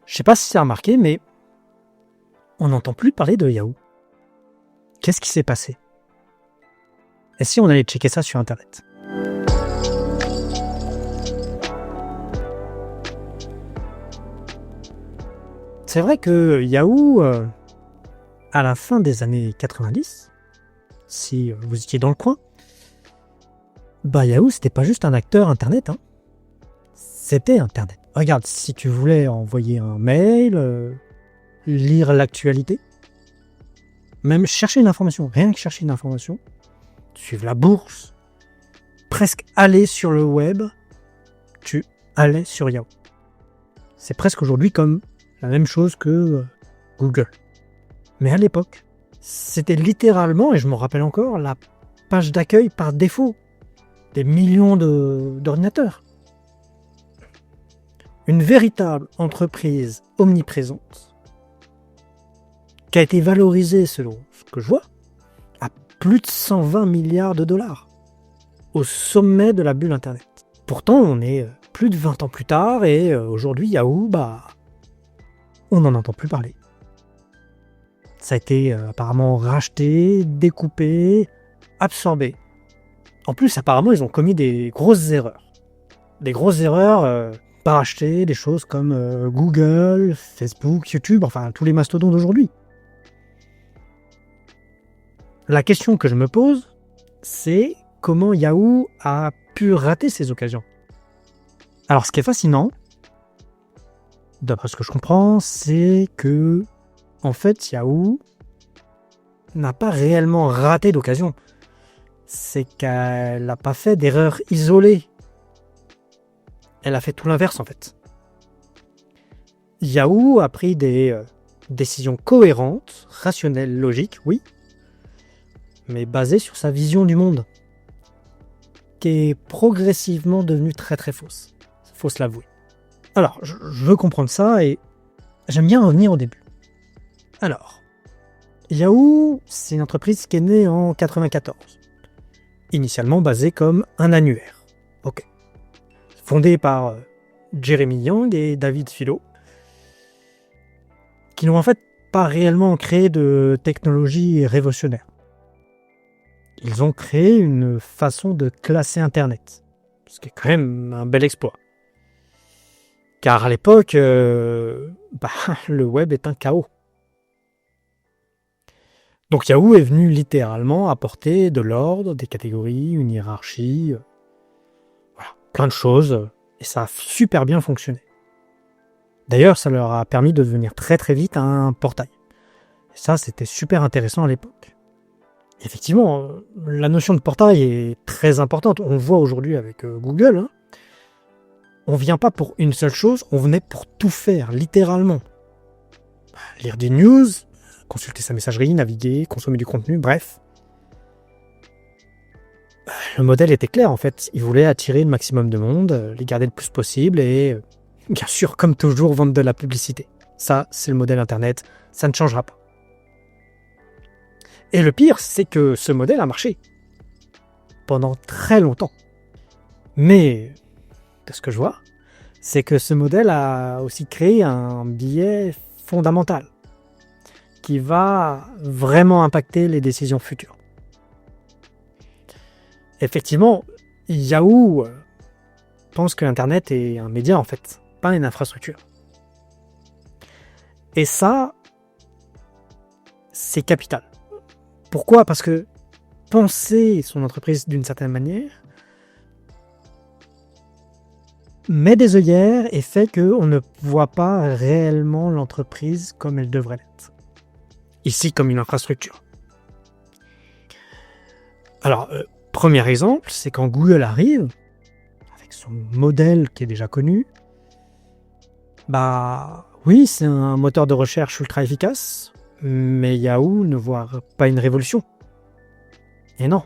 Je sais pas si c'est remarqué, mais on n'entend plus parler de Yahoo. Qu'est-ce qui s'est passé? Et si on allait checker ça sur Internet? C'est vrai que Yahoo, à la fin des années 90, si vous étiez dans le coin, Yahoo, c'était pas juste un acteur Internet, hein. C'était Internet. Regarde, si tu voulais envoyer un mail, lire l'actualité, même chercher une information, rien que chercher une information, suivre la bourse, presque aller sur le web, tu allais sur Yahoo. C'est presque aujourd'hui comme la même chose que Google. Mais à l'époque, c'était littéralement, et je me rappelle encore, la page d'accueil par défaut des millions d'ordinateurs. Une véritable entreprise omniprésente qui a été valorisée, selon ce que je vois, à plus de 120 milliards de dollars, au sommet de la bulle Internet. Pourtant, on est plus de 20 ans plus tard et aujourd'hui, Yahoo, on n'en entend plus parler. Ça a été apparemment racheté, découpé, absorbé. En plus, apparemment, ils ont commis des grosses erreurs. Des grosses erreurs, pas racheter des choses comme Google, Facebook, YouTube, enfin tous les mastodontes d'aujourd'hui. La question que je me pose, c'est comment Yahoo a pu rater ces occasions. Alors, ce qui est fascinant, d'après ce que je comprends, c'est que, en fait, Yahoo n'a pas réellement raté d'occasion. C'est qu'elle n'a pas fait d'erreur isolée. Elle a fait tout l'inverse, en fait. Yahoo a pris des décisions cohérentes, rationnelles, logiques, oui, mais basées sur sa vision du monde, qui est progressivement devenue très très fausse. Faut se l'avouer. Alors, je veux comprendre ça et j'aime bien revenir au début. Alors, Yahoo, c'est une entreprise qui est née en 94. Initialement basée comme un annuaire. Ok. Fondée par Jeremy Yang et David Filo, qui n'ont en fait pas réellement créé de technologie révolutionnaire. Ils ont créé une façon de classer Internet, ce qui est quand même un bel exploit. Car à l'époque, le web est un chaos. Donc Yahoo est venu littéralement apporter de l'ordre, des catégories, une hiérarchie, plein de choses, et ça a super bien fonctionné. D'ailleurs, ça leur a permis de devenir très très vite un portail. Et ça, c'était super intéressant à l'époque. Effectivement, la notion de portail est très importante. On le voit aujourd'hui avec Google. Hein. On vient pas pour une seule chose, on venait pour tout faire, littéralement. Lire des news, consulter sa messagerie, naviguer, consommer du contenu, bref. Le modèle était clair en fait, ils voulaient attirer le maximum de monde, les garder le plus possible et, bien sûr, comme toujours, vendre de la publicité. Ça, c'est le modèle Internet, ça ne changera pas. Et le pire, c'est que ce modèle a marché. Pendant très longtemps. Mais, de ce que je vois, c'est que ce modèle a aussi créé un biais fondamental qui va vraiment impacter les décisions futures. Effectivement, Yahoo pense que l'Internet est un média en fait, pas une infrastructure. Et ça, c'est capital. Pourquoi ? Parce que penser son entreprise d'une certaine manière met des œillères et fait qu'on ne voit pas réellement l'entreprise comme elle devrait l'être. Ici, comme une infrastructure. Alors, premier exemple, c'est quand Google arrive, avec son modèle qui est déjà connu, oui, c'est un moteur de recherche ultra efficace, mais Yahoo ne voit pas une révolution. Et non,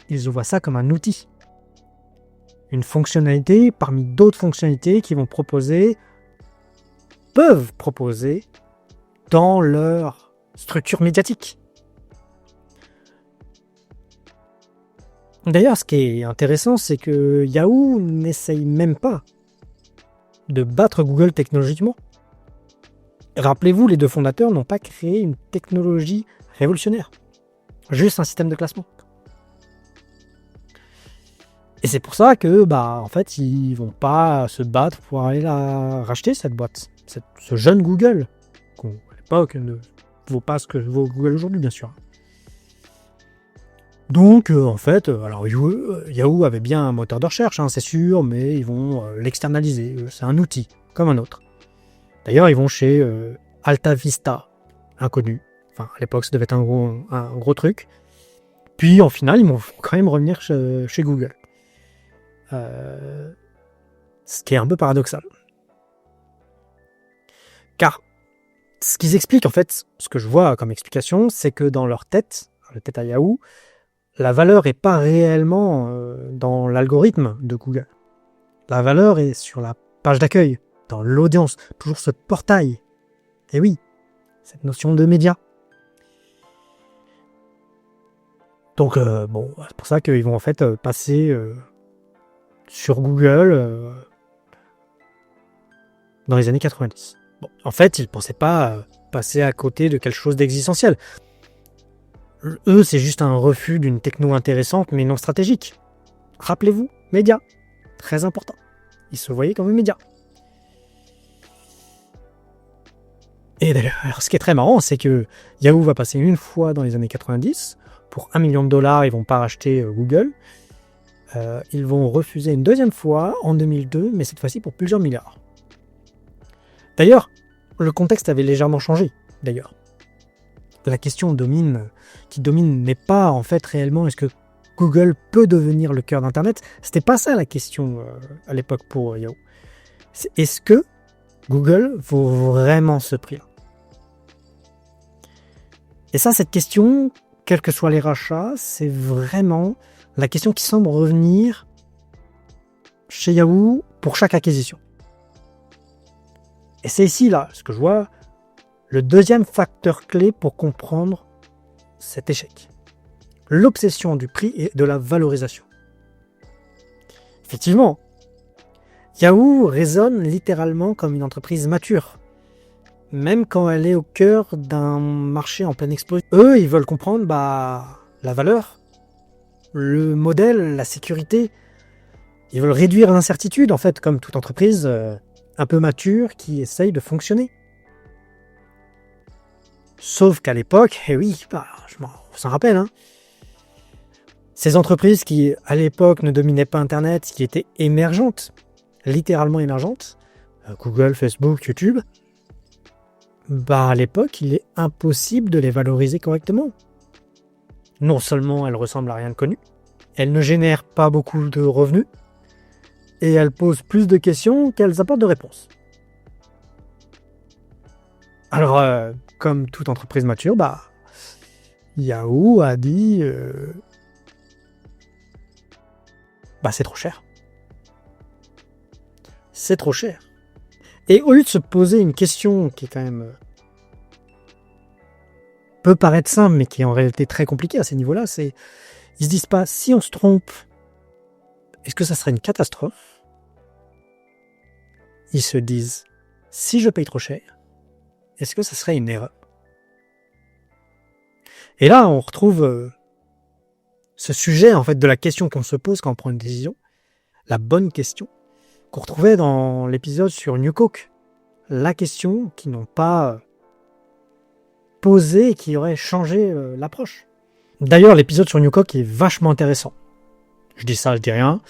ils voient ça comme un outil. Une fonctionnalité parmi d'autres fonctionnalités qu'ils peuvent proposer dans leur structure médiatique. D'ailleurs, ce qui est intéressant, c'est que Yahoo n'essaye même pas de battre Google technologiquement. Rappelez-vous, les deux fondateurs n'ont pas créé une technologie révolutionnaire. Juste un système de classement. Et c'est pour ça que, en fait, ils vont pas se battre pour aller la racheter, cette boîte. Ce jeune Google, qui, à l'époque, ne vaut pas ce que vaut Google aujourd'hui, bien sûr. Donc, en fait, alors Yahoo avait bien un moteur de recherche, c'est sûr, mais ils vont l'externaliser. C'est un outil, comme un autre. D'ailleurs, ils vont chez Alta Vista, inconnu. Enfin, à l'époque, ça devait être un gros truc. Puis, en final, ils vont quand même revenir chez Google. Ce qui est un peu paradoxal. Car, ce qu'ils expliquent, en fait, ce que je vois comme explication, c'est que dans leur tête, la tête à Yahoo, la valeur n'est pas réellement dans l'algorithme de Google. La valeur est sur la page d'accueil, dans l'audience, toujours ce portail. Et oui, cette notion de média. Donc, c'est pour ça qu'ils vont en fait passer sur Google dans les années 90. Bon, en fait, ils ne pensaient pas passer à côté de quelque chose d'existentiel. Eux, c'est juste un refus d'une techno intéressante, mais non stratégique. Rappelez-vous, médias, très important. Ils se voyaient comme un média. Et d'ailleurs, ce qui est très marrant, c'est que Yahoo va passer une fois dans les années 90. Pour $1 million, ils vont pas racheter Google. Ils vont refuser une deuxième fois en 2002, mais cette fois-ci pour plusieurs milliards. D'ailleurs, le contexte avait légèrement changé, d'ailleurs. La question qui domine n'est pas en fait réellement est-ce que Google peut devenir le cœur d'Internet. C'était pas ça la question à l'époque pour Yahoo. C'est est-ce que Google vaut vraiment ce prix-là? Et ça, cette question, quels que soient les rachats, c'est vraiment la question qui semble revenir chez Yahoo pour chaque acquisition. Et c'est ici, là, ce que je vois, le deuxième facteur clé pour comprendre cet échec. L'obsession du prix et de la valorisation. Effectivement, Yahoo résonne littéralement comme une entreprise mature, même quand elle est au cœur d'un marché en pleine explosion. Eux, ils veulent comprendre la valeur, le modèle, la sécurité. Ils veulent réduire l'incertitude, en fait, comme toute entreprise un peu mature qui essaye de fonctionner. Sauf qu'à l'époque, on s'en rappelle, ces entreprises qui, à l'époque, ne dominaient pas Internet, qui étaient émergentes, littéralement émergentes, Google, Facebook, YouTube, à l'époque, il est impossible de les valoriser correctement. Non seulement elles ressemblent à rien de connu, elles ne génèrent pas beaucoup de revenus, et elles posent plus de questions qu'elles apportent de réponses. Alors, comme toute entreprise mature, Yahoo a dit c'est trop cher. C'est trop cher. Et au lieu de se poser une question qui est quand même peut paraître simple, mais qui est en réalité très compliquée à ces niveaux-là, ils se disent pas, si on se trompe, est-ce que ça serait une catastrophe? Ils se disent, si je paye trop cher, est-ce que ça serait une erreur? Et là, on retrouve ce sujet en fait de la question qu'on se pose quand on prend une décision, la bonne question, qu'on retrouvait dans l'épisode sur New Coke. La question qu'ils n'ont pas posée et qui aurait changé l'approche. D'ailleurs, l'épisode sur New Coke est vachement intéressant. Je dis ça, je dis rien.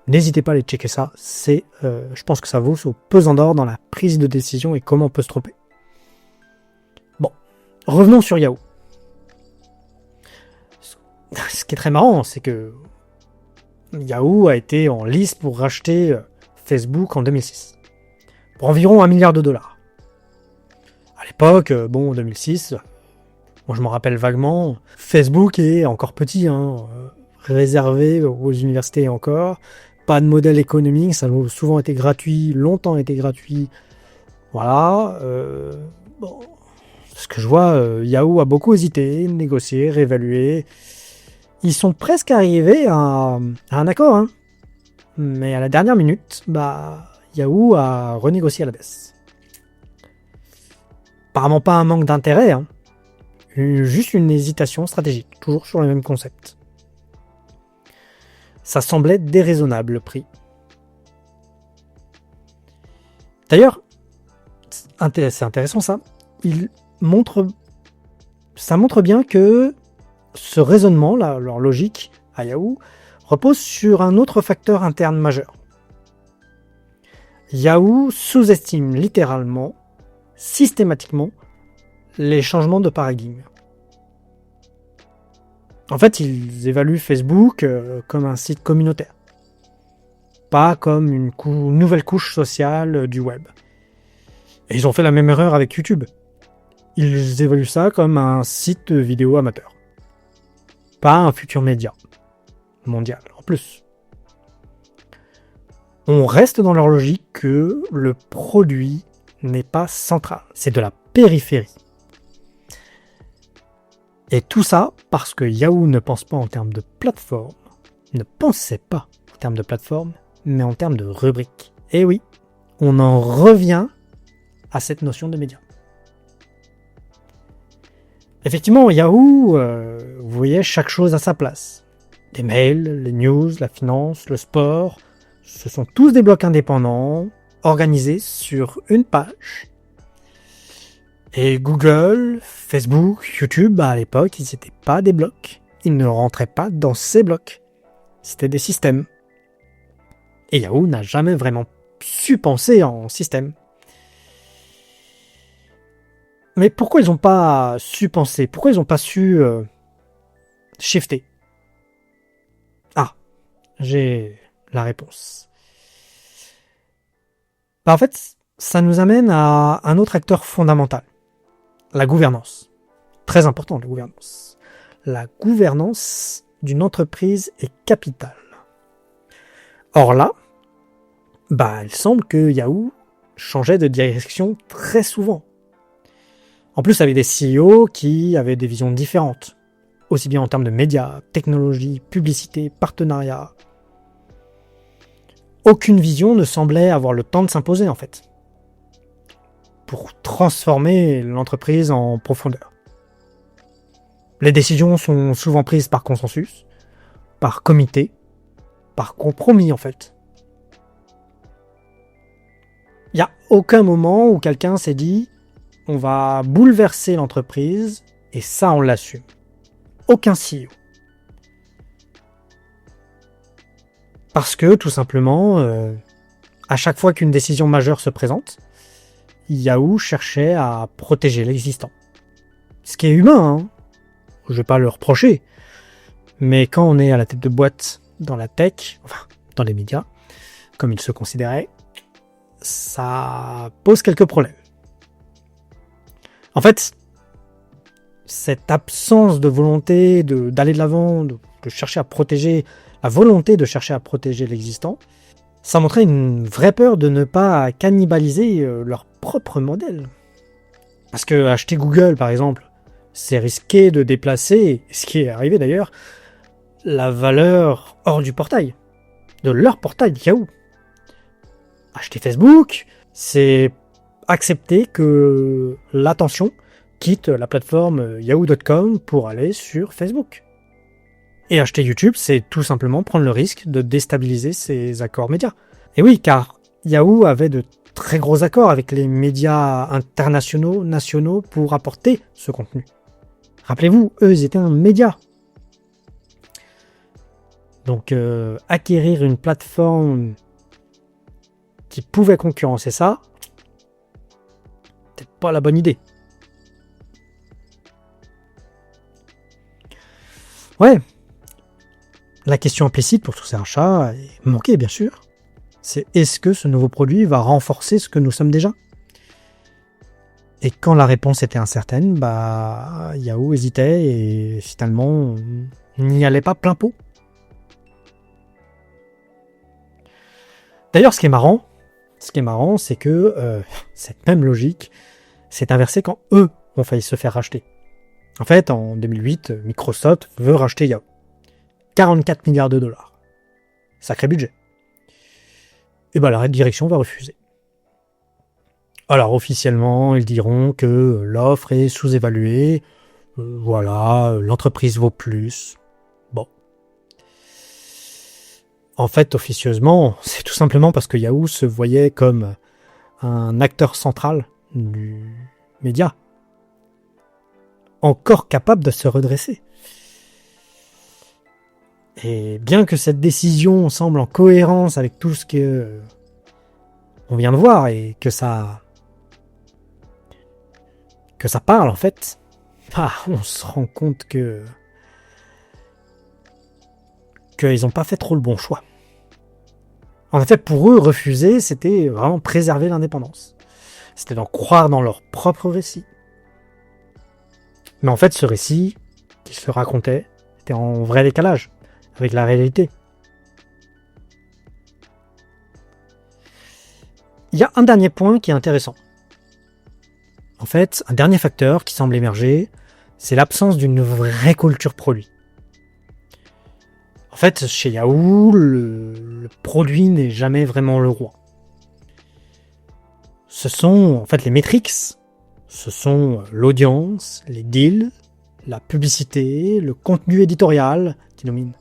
N'hésitez pas à aller checker ça. Je pense que ça vaut son pesant d'or dans la prise de décision et comment on peut se tromper. Bon, revenons sur Yahoo. Ce qui est très marrant, c'est que Yahoo a été en lice pour racheter Facebook en 2006. Pour environ $1 milliard. À l'époque, en 2006, moi je m'en rappelle vaguement, Facebook est encore petit, réservé aux universités encore, pas de modèle économique, ça a souvent été gratuit, longtemps été gratuit. Voilà. Ce que je vois, Yahoo a beaucoup hésité, négocié, réévalué. Ils sont presque arrivés à un accord, mais à la dernière minute, Yahoo a renégocié à la baisse. Apparemment pas un manque d'intérêt, hein. Juste une hésitation stratégique, toujours sur le même concept. Ça semblait déraisonnable le prix. D'ailleurs, c'est intéressant ça, ça montre bien que ce raisonnement, leur logique à Yahoo, repose sur un autre facteur interne majeur. Yahoo sous-estime littéralement, systématiquement, les changements de paradigme. En fait, ils évaluent Facebook comme un site communautaire, pas comme une nouvelle couche sociale du web. Et ils ont fait la même erreur avec YouTube. Ils évaluent ça comme un site vidéo amateur, pas un futur média mondial en plus. On reste dans leur logique que le produit n'est pas central, c'est de la périphérie. Et tout ça parce que Yahoo ne pense pas en termes de plateforme, ne pensait pas en termes de plateforme, mais en termes de rubrique. Et oui, on en revient à cette notion de média. Effectivement, Yahoo, vous voyez, chaque chose à sa place. Les mails, les news, la finance, le sport, ce sont tous des blocs indépendants, organisés sur une page. Et Google, Facebook, YouTube, à l'époque, ils n'étaient pas des blocs. Ils ne rentraient pas dans ces blocs. C'était des systèmes. Et Yahoo n'a jamais vraiment su penser en système. Mais pourquoi ils n'ont pas su penser? Pourquoi ils n'ont pas su shifter? Ah, j'ai la réponse. En fait, ça nous amène à un autre acteur fondamental. La gouvernance. Très important, la gouvernance. La gouvernance d'une entreprise est capitale. Or là, il semble que Yahoo changeait de direction très souvent. En plus, avec des CEO qui avaient des visions différentes, aussi bien en termes de médias, technologie, publicité, partenariat. Aucune vision ne semblait avoir le temps de s'imposer en fait, pour transformer l'entreprise en profondeur. Les décisions sont souvent prises par consensus, par comité, par compromis en fait. Il n'y a aucun moment où quelqu'un s'est dit on va bouleverser l'entreprise et ça on l'assume. Aucun CEO. Parce que tout simplement, à chaque fois qu'une décision majeure se présente, Yahoo cherchait à protéger l'existant. Ce qui est humain, hein. Je vais pas le reprocher. Mais quand on est à la tête de boîte dans la tech, enfin dans les médias, comme il se considérait, ça pose quelques problèmes. En fait, cette absence de volonté d'aller de l'avant, de chercher à protéger, la volonté de chercher à protéger l'existant, ça montrait une vraie peur de ne pas cannibaliser leur propre modèle. Parce que acheter Google, par exemple, c'est risqué de déplacer, ce qui est arrivé d'ailleurs, la valeur hors du portail, de leur portail Yahoo. Acheter Facebook, c'est accepter que l'attention quitte la plateforme yahoo.com pour aller sur Facebook. Et acheter YouTube, c'est tout simplement prendre le risque de déstabiliser ces accords médias. Et oui, car Yahoo avait de très gros accords avec les médias internationaux, nationaux, pour apporter ce contenu. Rappelez-vous, eux, ils étaient un média. Donc, acquérir une plateforme qui pouvait concurrencer ça, peut-être pas la bonne idée. Ouais. La question implicite pour tous ces rachats est manquée, bien sûr. C'est est-ce que ce nouveau produit va renforcer ce que nous sommes déjà? Et quand la réponse était incertaine, Yahoo hésitait et finalement n'y allait pas plein pot. D'ailleurs, ce qui est marrant, c'est que cette même logique s'est inversée quand eux ont failli se faire racheter. En fait, en 2008, Microsoft veut racheter Yahoo. 44 milliards de dollars. Sacré budget. Et la direction va refuser. Alors officiellement, ils diront que l'offre est sous-évaluée, voilà, l'entreprise vaut plus. Bon. En fait, officieusement, c'est tout simplement parce que Yahoo se voyait comme un acteur central du média, encore capable de se redresser. Et bien que cette décision semble en cohérence avec tout ce que on vient de voir et que ça parle en fait, on se rend compte qu'ils n'ont pas fait trop le bon choix. En effet, pour eux, refuser, c'était vraiment préserver l'indépendance. C'était d'en croire dans leur propre récit. Mais en fait, ce récit qu'ils se racontaient était en vrai décalage avec la réalité. Il y a un dernier point qui est intéressant. En fait, un dernier facteur qui semble émerger, c'est l'absence d'une vraie culture produit. En fait, chez Yahoo, le produit n'est jamais vraiment le roi. Ce sont en fait les métriques, ce sont l'audience, les deals, la publicité, le contenu éditorial qui domine.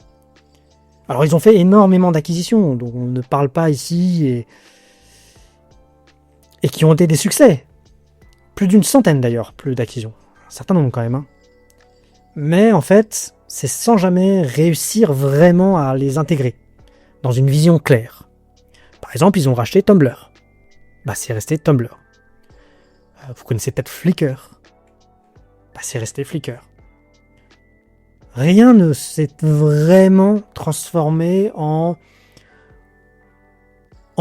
Alors ils ont fait énormément d'acquisitions, dont on ne parle pas ici, et qui ont été des succès. Plus d'une centaine d'ailleurs, plus d'acquisitions. Un certain nombre quand même. Hein. Mais en fait, c'est sans jamais réussir vraiment à les intégrer dans une vision claire. Par exemple, ils ont racheté Tumblr. C'est resté Tumblr. Vous connaissez peut-être Flickr. C'est resté Flickr. Rien ne s'est vraiment transformé en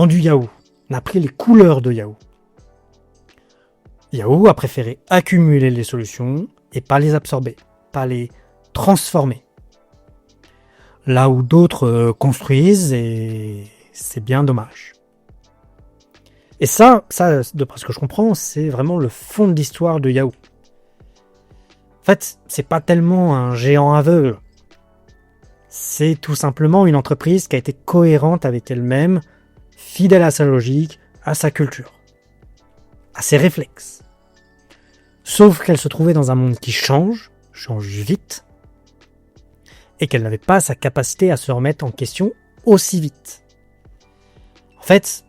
du Yahoo. On a pris les couleurs de Yahoo. Yahoo a préféré accumuler les solutions et pas les absorber, pas les transformer. Là où d'autres construisent, et c'est bien dommage. Et ça, d'après ce que je comprends, c'est vraiment le fond de l'histoire de Yahoo. En fait, c'est pas tellement un géant aveugle. C'est tout simplement une entreprise qui a été cohérente avec elle-même, fidèle à sa logique, à sa culture, à ses réflexes. Sauf qu'elle se trouvait dans un monde qui change vite, et qu'elle n'avait pas sa capacité à se remettre en question aussi vite. En fait,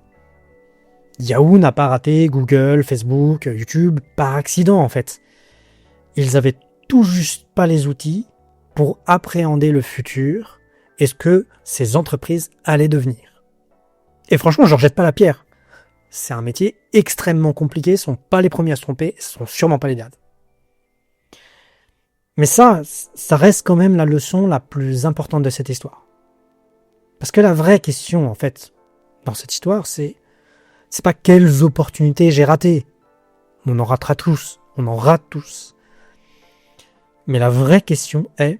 Yahoo n'a pas raté Google, Facebook, YouTube par accident en fait. Ils avaient tout juste pas les outils pour appréhender le futur et ce que ces entreprises allaient devenir. Et franchement, je leur jette pas la pierre. C'est un métier extrêmement compliqué, ils sont pas les premiers à se tromper, ils sont sûrement pas les derniers. Mais ça reste quand même la leçon la plus importante de cette histoire. Parce que la vraie question, en fait, dans cette histoire, c'est pas quelles opportunités j'ai ratées. On en ratera tous, on en rate tous. Mais la vraie question est,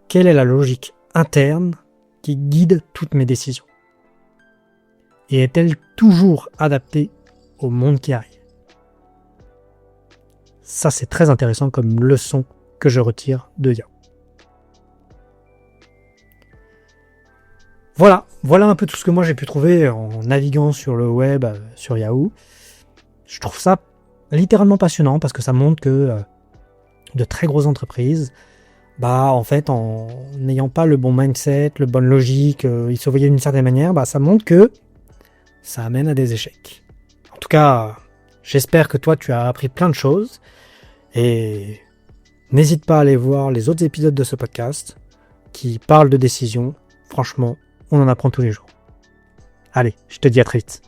quelle est la logique interne qui guide toutes mes décisions ? Et est-elle toujours adaptée au monde qui arrive ? Ça, c'est très intéressant comme leçon que je retire de Yahoo. Voilà un peu tout ce que moi j'ai pu trouver en naviguant sur le web, sur Yahoo. Je trouve ça littéralement passionnant parce que ça montre que de très grosses entreprises, en fait, en n'ayant pas le bon mindset, le bonne logique, ils se voyaient d'une certaine manière, ça montre que ça amène à des échecs. En tout cas, j'espère que toi tu as appris plein de choses et n'hésite pas à aller voir les autres épisodes de ce podcast qui parlent de décision. Franchement, on en apprend tous les jours. Allez, je te dis à très vite.